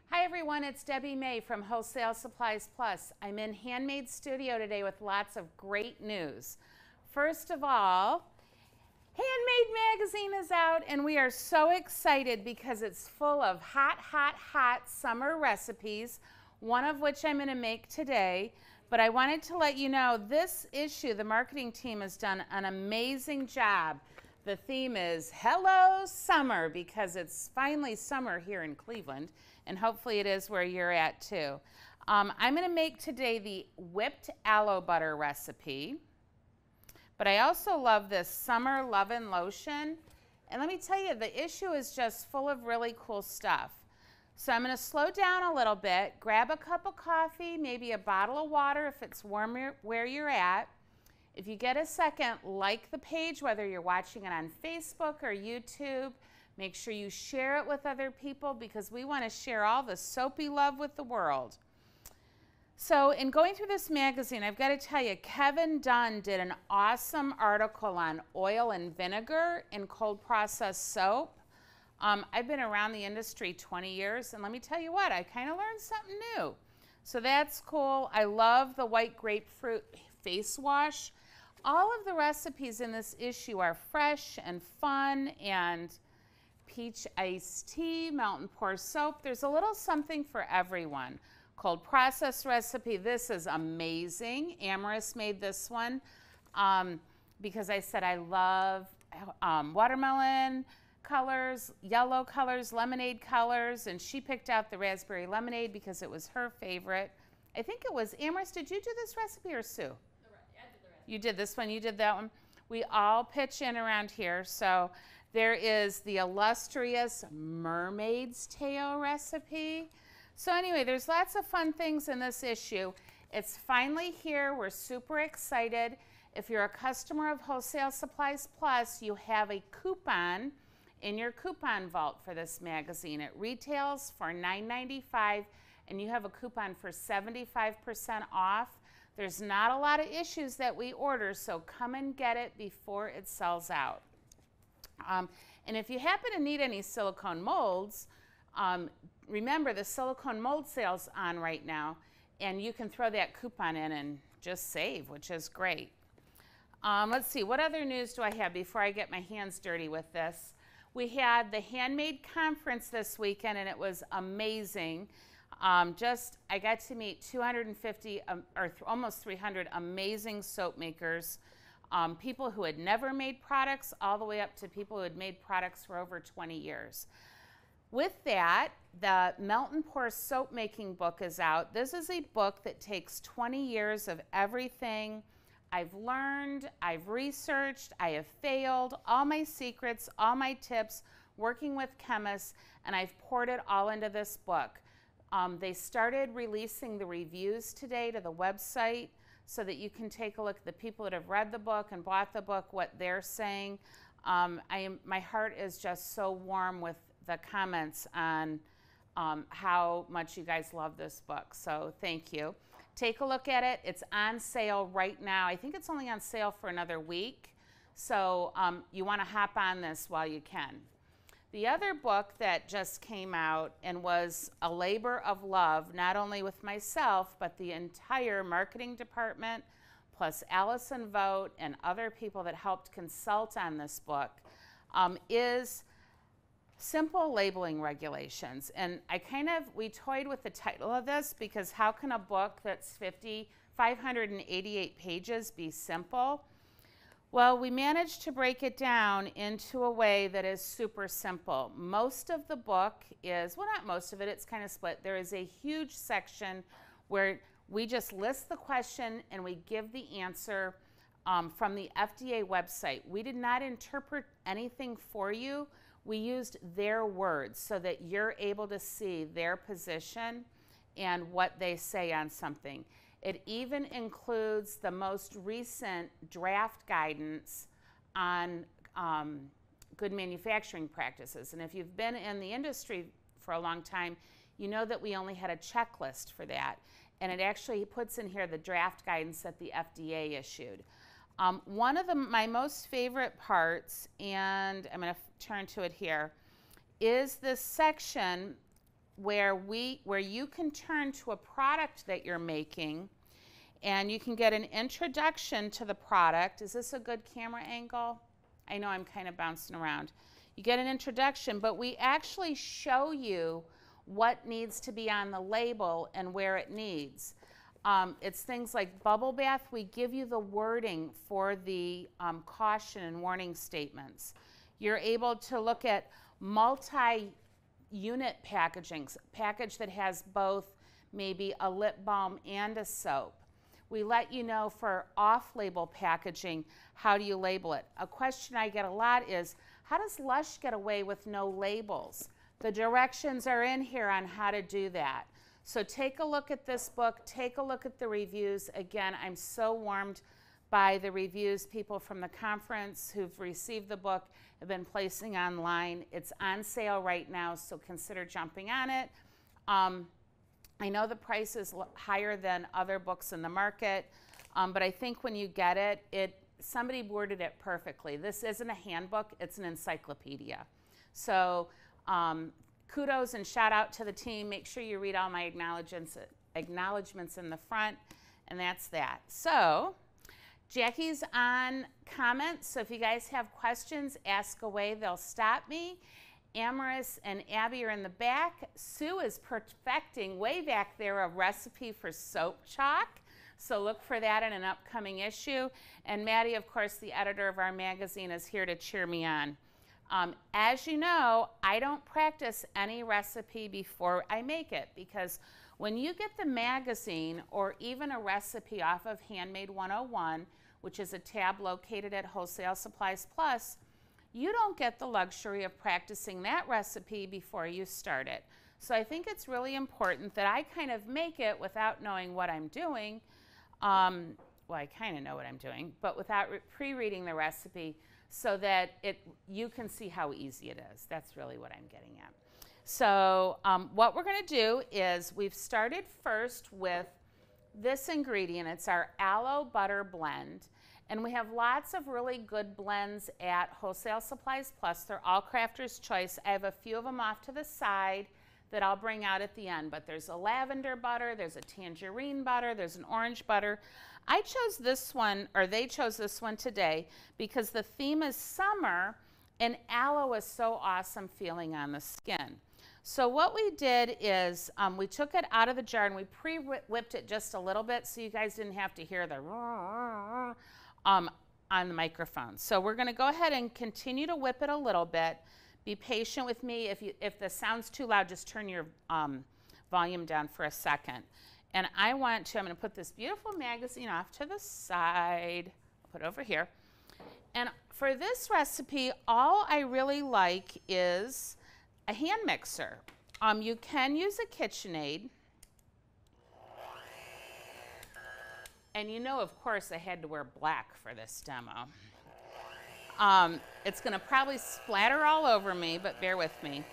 Hi everyone, it's Debbie May from Wholesale Supplies Plus. I'm in Handmade Studio today with lots of great news. First of all, Handmade magazine is out and we are so excited because it's full of hot summer recipes, one of which I'm going to make today. But I wanted to let you know this issue, the marketing team has done an amazing job. The theme is Hello Summer because it's finally summer here in Cleveland, and hopefully it is where you're at too. I'm going to make today the whipped aloe butter recipe, but I also love this summer Love-In Lotion. And let me tell you, the issue is just full of really cool stuff. So I'm going to slow down a little bit, grab a cup of coffee, maybe a bottle of water if it's warm where you're at. If you get a second, like the page, whether you're watching it on Facebook or YouTube. Make sure you share it with other people because we want to share all the soapy love with the world. So in going through this magazine, I've got to tell you, Kevin Dunn did an awesome article on oil and vinegar in cold processed soap. I've been around the industry 20 years, and let me tell you what, I kind of learned something new. So that's cool. I love the white grapefruit face wash. All of the recipes in this issue are fresh and fun, and peach iced tea, mountain pour soap. There's a little something for everyone. Cold process recipe, this is amazing. Amaris made this one because I said I love watermelon colors, yellow colors, lemonade colors, and she picked out the raspberry lemonade because it was her favorite. I think it was Amaris. Did you do this recipe or Sue? You did this one, you did that one. We all pitch in around here. So there is the illustrious mermaid's tail recipe. So anyway, there's lots of fun things in this issue. It's finally here. We're super excited. If you're a customer of Wholesale Supplies Plus, you have a coupon in your coupon vault for this magazine. It retails for $9.95 and you have a coupon for 75% off. There's not a lot of issues that we order, so come and get it before it sells out. And if you happen to need any silicone molds, remember the silicone mold sale's on right now, and you can throw that coupon in and just save, which is great. Let's see, what other news do I have before I get my hands dirty with this? We had the Handmade conference this weekend, and it was amazing. I got to meet 250 or almost 300 amazing soap makers, people who had never made products all the way up to people who had made products for over 20 years. With that, the Melt and Pour soap making book is out. This is a book that takes 20 years of everything I've learned, I've researched, I have failed, all my secrets, all my tips, working with chemists, and I've poured it all into this book. They started releasing the reviews today to the website so that you can take a look at the people that have read the book and bought the book, what they're saying. My heart is just so warm with the comments on how much you guys love this book, so thank you. Take a look at it. It's on sale right now. I think it's only on sale for another week, so you want to hop on this while you can. The other book that just came out and was a labor of love, not only with myself, but the entire marketing department, plus Allison Vogt and other people that helped consult on this book, is Simple Labeling Regulations. And we toyed with the title of this because how can a book that's 588 pages be simple? Well, we managed to break it down into a way that is super simple. Most of the book is, well, not most of it, it's kind of split. There is a huge section where we just list the question and we give the answer from the FDA website. We did not interpret anything for you. We used their words so that you're able to see their position and what they say on something. It even includes the most recent draft guidance on good manufacturing practices. And if you've been in the industry for a long time, you know that we only had a checklist for that. And it actually puts in here the draft guidance that the FDA issued. One of my most favorite parts, and I'm going to turn to it here, is this section where you can turn to a product that you're making, and you can get an introduction to the product. Is this a good camera angle? I know I'm kind of bouncing around. You get an introduction, but we actually show you what needs to be on the label and where it needs. It's things like bubble bath. We give you the wording for the caution and warning statements. You're able to look at multi-unit packaging, package that has both maybe a lip balm and a soap. We let you know for off-label packaging, how do you label it? A question I get a lot is, how does Lush get away with no labels? The directions are in here on how to do that. So take a look at this book, take a look at the reviews. Again, I'm so warmed by the reviews. People from the conference who've received the book have been placing online. It's on sale right now, so consider jumping on it. I know the price is higher than other books in the market, but I think when you get it, somebody worded it perfectly. This isn't a handbook, it's an encyclopedia. So kudos and shout out to the team. Make sure you read all my acknowledgments in the front, and that's that. So Jackie's on comments, so if you guys have questions, ask away. They'll stop me. Amaris and Abby are in the back. Sue is perfecting way back there a recipe for soap chalk, so look for that in an upcoming issue. And Maddie, of course, the editor of our magazine, is here to cheer me on. As you know, I don't practice any recipe before I make it, because when you get the magazine or even a recipe off of Handmade 101, which is a tab located at Wholesale Supplies Plus, you don't get the luxury of practicing that recipe before you start it. So I think it's really important that I kind of make it without knowing what I'm doing. Well, I kind of know what I'm doing, but without pre-reading the recipe, so that you can see how easy it is. That's really what I'm getting at. So what we're going to do is we've started first with this ingredient. It's our Aloe Butter blend. And we have lots of really good blends at Wholesale Supplies Plus. They're all Crafter's Choice. I have a few of them off to the side that I'll bring out at the end. But there's a lavender butter, there's a tangerine butter, there's an orange butter. I chose this one, or they chose this one today, because the theme is summer, and aloe is so awesome feeling on the skin. So what we did is we took it out of the jar and we pre-whipped it just a little bit so you guys didn't have to hear the on the microphone. So we're going to go ahead and continue to whip it a little bit. Be patient with me. If the sound's too loud, just turn your volume down for a second. And I'm going to put this beautiful magazine off to the side. I'll put it over here. And for this recipe, all I really like is a hand mixer. You can use a KitchenAid. And you know, of course, I had to wear black for this demo. It's going to probably splatter all over me, but bear with me.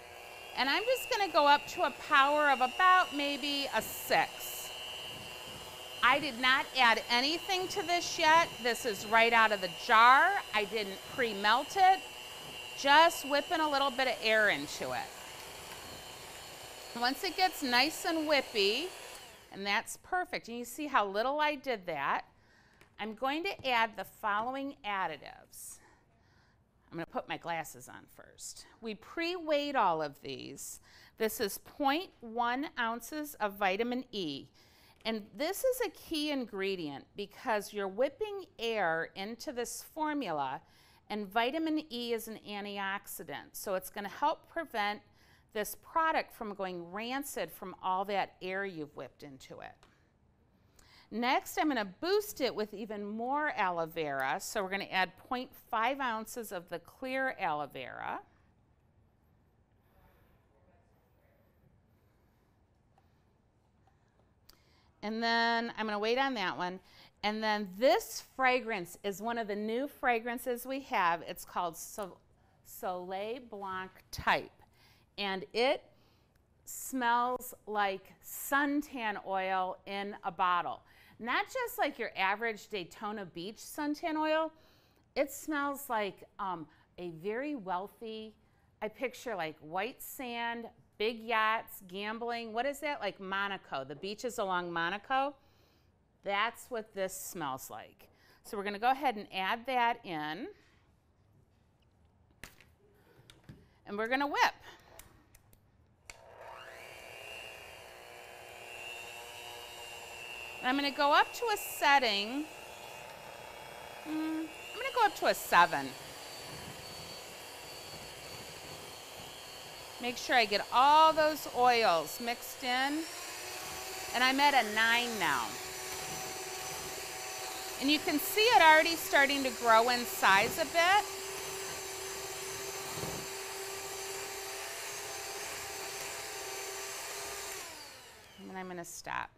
And I'm just going to go up to a power of about maybe a 6. I did not add anything to this yet. This is right out of the jar. I didn't pre-melt it. Just whipping a little bit of air into it. Once it gets nice and whippy, and that's perfect, and you see how little I did that, I'm going to add the following additives. I'm going to put my glasses on first. We pre-weighed all of these. This is 0.1 ounces of vitamin E. And this is a key ingredient because you're whipping air into this formula, and vitamin E is an antioxidant. So it's going to help prevent this product from going rancid from all that air you've whipped into it. Next, I'm going to boost it with even more aloe vera. So we're going to add 0.5 ounces of the clear aloe vera. And then I'm going to wait on that one. And then this fragrance is one of the new fragrances we have. It's called Soleil Blanc Type. And it smells like suntan oil in a bottle. Not just like your average Daytona Beach suntan oil. It smells like a very wealthy, I picture like white sand, big yachts, gambling. What is that? Like Monaco, the beaches along Monaco. That's what this smells like. So we're going to go ahead and add that in. And we're going to whip. And I'm going to go up to a setting. I'm going to go up to a 7. Make sure I get all those oils mixed in. And I'm at a 9 now. And you can see it already starting to grow in size a bit. And I'm going to stop.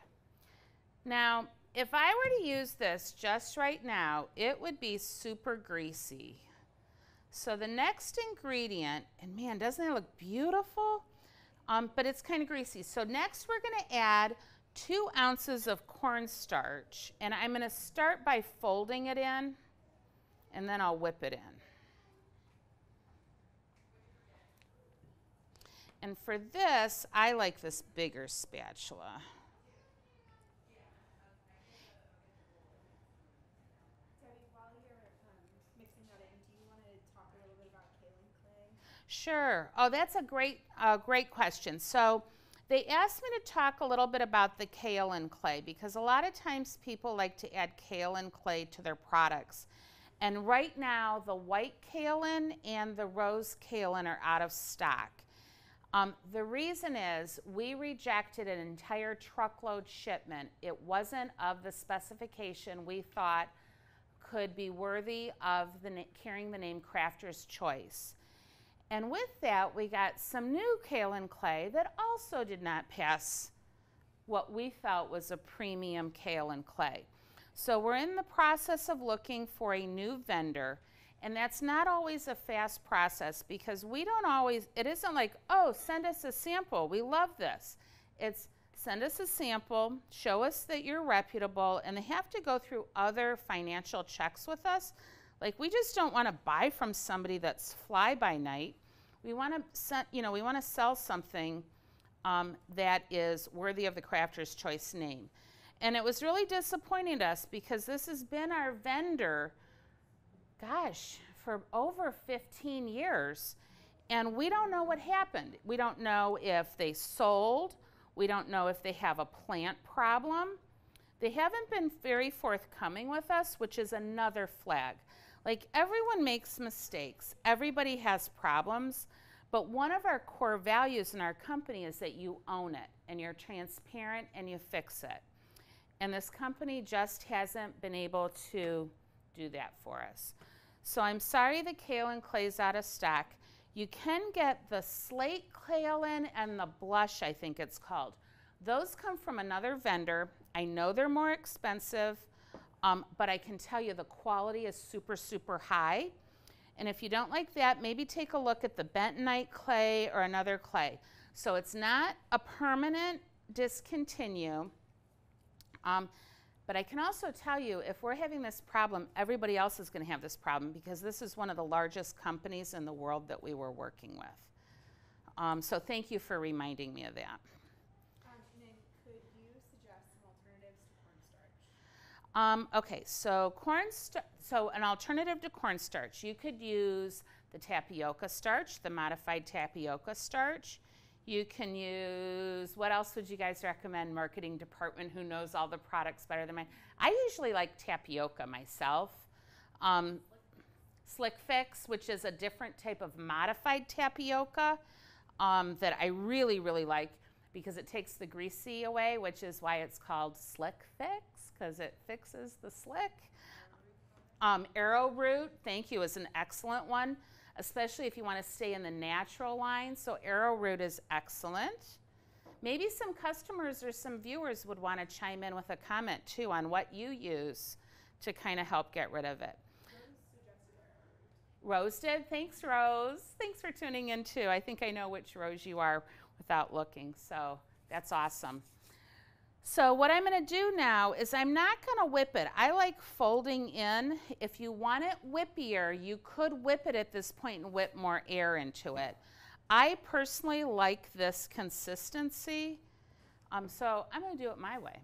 Now, if I were to use this just right now, it would be super greasy. So the next ingredient, and man, doesn't it look beautiful? But it's kind of greasy. So next we're going to add 2 ounces of cornstarch, and I'm going to start by folding it in, and then I'll whip it in. And for this, I like this bigger spatula. Sure. Oh, that's a great question. So they asked me to talk a little bit about the kaolin clay because a lot of times people like to add kaolin clay to their products. And right now, the white kaolin and the rose kaolin are out of stock. The reason is we rejected an entire truckload shipment. It wasn't of the specification we thought could be worthy of carrying the name Crafter's Choice. And with that, we got some new kaolin clay that also did not pass what we felt was a premium kaolin clay. So we're in the process of looking for a new vendor, and that's not always a fast process because we don't always, it isn't like, oh, send us a sample, we love this. It's send us a sample, show us that you're reputable, and they have to go through other financial checks with us. Like, we just don't want to buy from somebody that's fly-by-night. We want to sell something that is worthy of the Crafter's Choice name. And it was really disappointing to us because this has been our vendor, gosh, for over 15 years. And we don't know what happened. We don't know if they sold. We don't know if they have a plant problem. They haven't been very forthcoming with us, which is another flag. Like, everyone makes mistakes. Everybody has problems. But one of our core values in our company is that you own it, and you're transparent, and you fix it. And this company just hasn't been able to do that for us. So I'm sorry the kaolin clay is out of stock. You can get the slate kaolin and the blush, I think it's called. Those come from another vendor. I know they're more expensive. But I can tell you the quality is super, super high. And if you don't like that, maybe take a look at the bentonite clay or another clay. So it's not a permanent discontinue. But I can also tell you, if we're having this problem, everybody else is going to have this problem because this is one of the largest companies in the world that we were working with. So thank you for reminding me of that. Okay, so so an alternative to cornstarch, you could use the tapioca starch, the modified tapioca starch. You can use, what else would you guys recommend, marketing department who knows all the products better than mine? I usually like tapioca myself. Slick Fix, which is a different type of modified tapioca that I really, really like because it takes the greasy away, which is why it's called Slick Fix, because it fixes the slick. Arrowroot, thank you, is an excellent one, especially if you want to stay in the natural line. So Arrowroot is excellent. Maybe some customers or some viewers would want to chime in with a comment too on what you use to kind of help get rid of it. Rose did. Thanks, Rose. Thanks for tuning in too. I think I know which Rose you are without looking, so that's awesome. So what I'm going to do now is I'm not going to whip it. I like folding in. If you want it whippier, you could whip it at this point and whip more air into it. I personally like this consistency, so I'm going to do it my way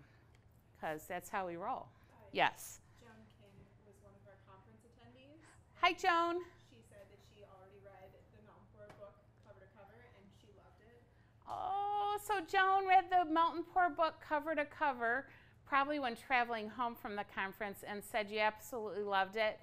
because that's how we roll. Yes. Joan King was one of our conference attendees. Hi, Joan. She said that she already read the Mountain Pour book cover to cover and she loved it. Oh, so Joan read the Mountain Pour book cover to cover, probably when traveling home from the conference, and said you absolutely loved it.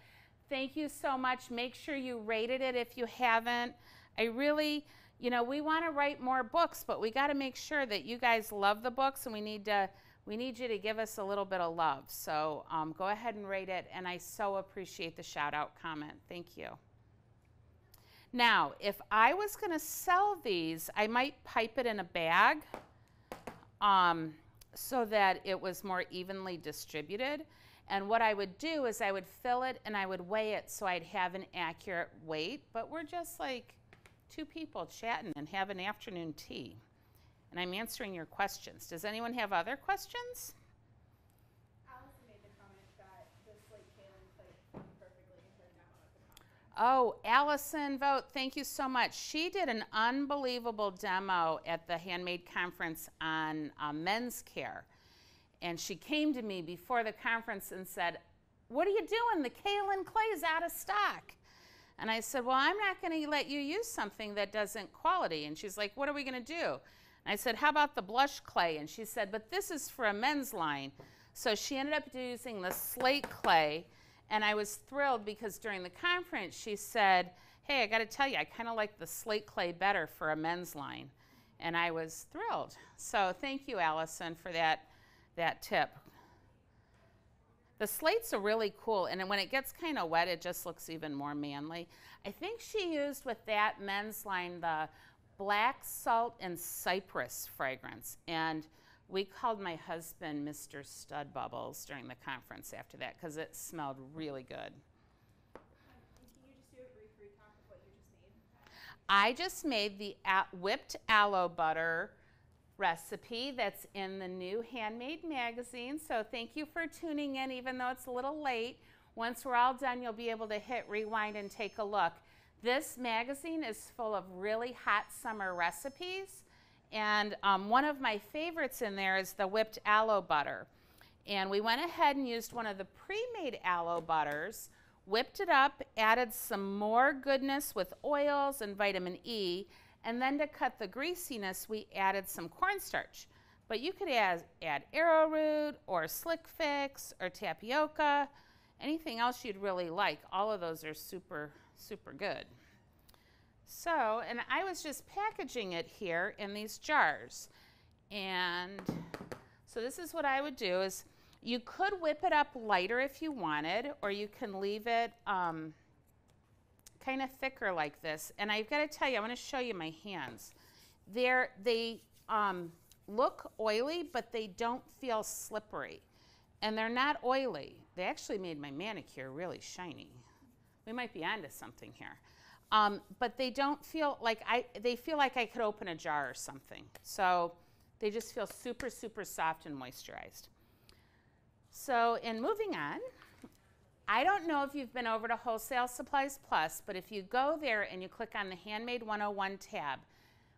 Thank you so much. Make sure you rated it if you haven't. I really, you know, we want to write more books, but we got to make sure that you guys love the books, and we need you to give us a little bit of love. So go ahead and rate it, and I so appreciate the shout-out comment. Thank you. Now, if I was going to sell these, I might pipe it in a bag so that it was more evenly distributed. And what I would do is I would fill it and I would weigh it so I'd have an accurate weight. But we're just like two people chatting and having afternoon tea. And I'm answering your questions. Does anyone have other questions? Allison made the comment that the slate kaolin plate fit perfectly in her demo at the conference. Oh, Allison Vogt, thank you so much. She did an unbelievable demo at the Handmade conference on men's care. And she came to me before the conference and said, "What are you doing? The kaolin clay is out of stock." And I said, "Well, I'm not going to let you use something that doesn't quality." And she's like, "What are we going to do?" And I said, "How about the blush clay?" And she said, "But this is for a men's line." So she ended up using the slate clay. And I was thrilled because during the conference, she said, "Hey, I got to tell you, I kind of like the slate clay better for a men's line." And I was thrilled. So thank you, Allison, for that tip. The slates are really cool, and when it gets kind of wet, it just looks even more manly. I think she used with that men's line the black salt and cypress fragrance, and we called my husband Mr. Stud Bubbles during the conference after that because it smelled really good. Can you just do a brief recap of what you just made? I just made the whipped aloe butter recipe that's in the new Handmade magazine. So thank you for tuning in, even though it's a little late. Once we're all done, you'll be able to hit rewind and take a look. This magazine is full of really hot summer recipes. And one of my favorites in there is the whipped aloe butter. And we went ahead and used one of the pre-made aloe butters, whipped it up, added some more goodness with oils and vitamin E, and then to cut the greasiness, we added some cornstarch. But you could add arrowroot or slick fix or tapioca, anything else you'd really like. All of those are super, super good. So, and I was just packaging it here in these jars. And so this is what I would do is you could whip it up lighter if you wanted, or you can leave it kind of thicker like this. And I've got to tell you, I want to show you my hands. They look oily, but they don't feel slippery. And they're not oily. They actually made my manicure really shiny. We might be onto something here. But they don't feel like they feel like I could open a jar or something. So they just feel super, super soft and moisturized. So in moving on, I don't know if you've been over to Wholesale Supplies Plus, but if you go there and you click on the Handmade 101 tab,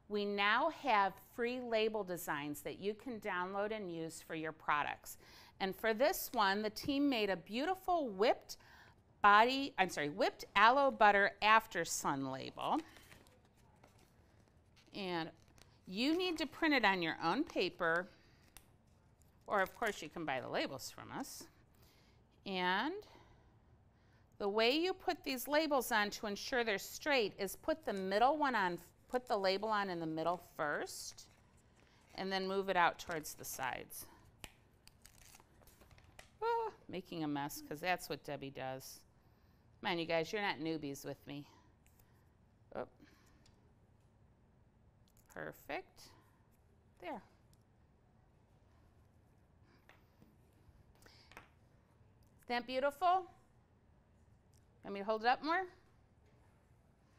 we now have free label designs that you can download and use for your products. And for this one, the team made a beautiful whipped aloe butter after sun label. And you need to print it on your own paper, or of course you can buy the labels from us. And the way you put these labels on to ensure they're straight is put the middle one on, put the label on in the middle first, and then move it out towards the sides. Oh, making a mess, because that's what Debbie does. Come on, you guys, you're not newbies with me. Oh. Perfect. There. Isn't that beautiful? Want me to hold it up more?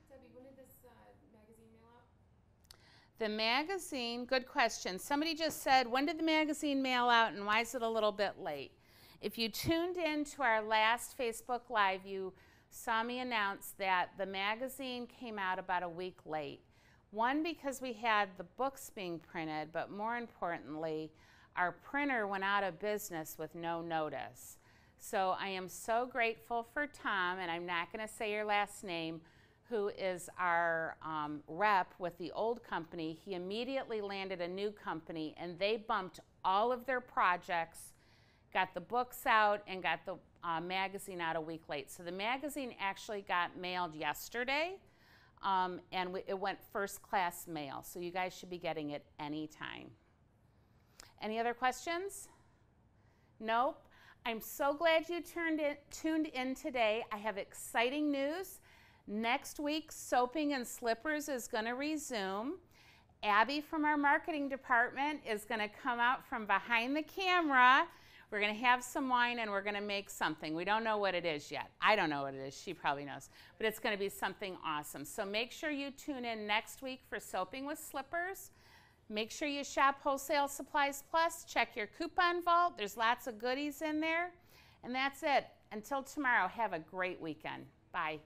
Debbie, when did this magazine mail out? The magazine, good question. Somebody just said, when did the magazine mail out and why is it a little bit late? If you tuned in to our last Facebook Live, you saw me announce that the magazine came out about a week late. One, because we had the books being printed, but more importantly, our printer went out of business with no notice. So I am so grateful for Tom, and I'm not going to say your last name, who is our rep with the old company. He immediately landed a new company, and they bumped all of their projects, got the books out, and got the magazine out a week late. So the magazine actually got mailed yesterday, and it went first class mail. So you guys should be getting it anytime. Any other questions? Nope. I'm so glad you tuned in today. I have exciting news. Next week, soaping and slippers is going to resume. Abby from our marketing department is going to come out from behind the camera. We're going to have some wine and we're going to make something. We don't know what it is yet. I don't know what it is. She probably knows. But it's going to be something awesome. So make sure you tune in next week for Soaping with Slippers. Make sure you shop Wholesale Supplies Plus. Check your coupon vault. There's lots of goodies in there. And that's it. Until tomorrow, have a great weekend. Bye.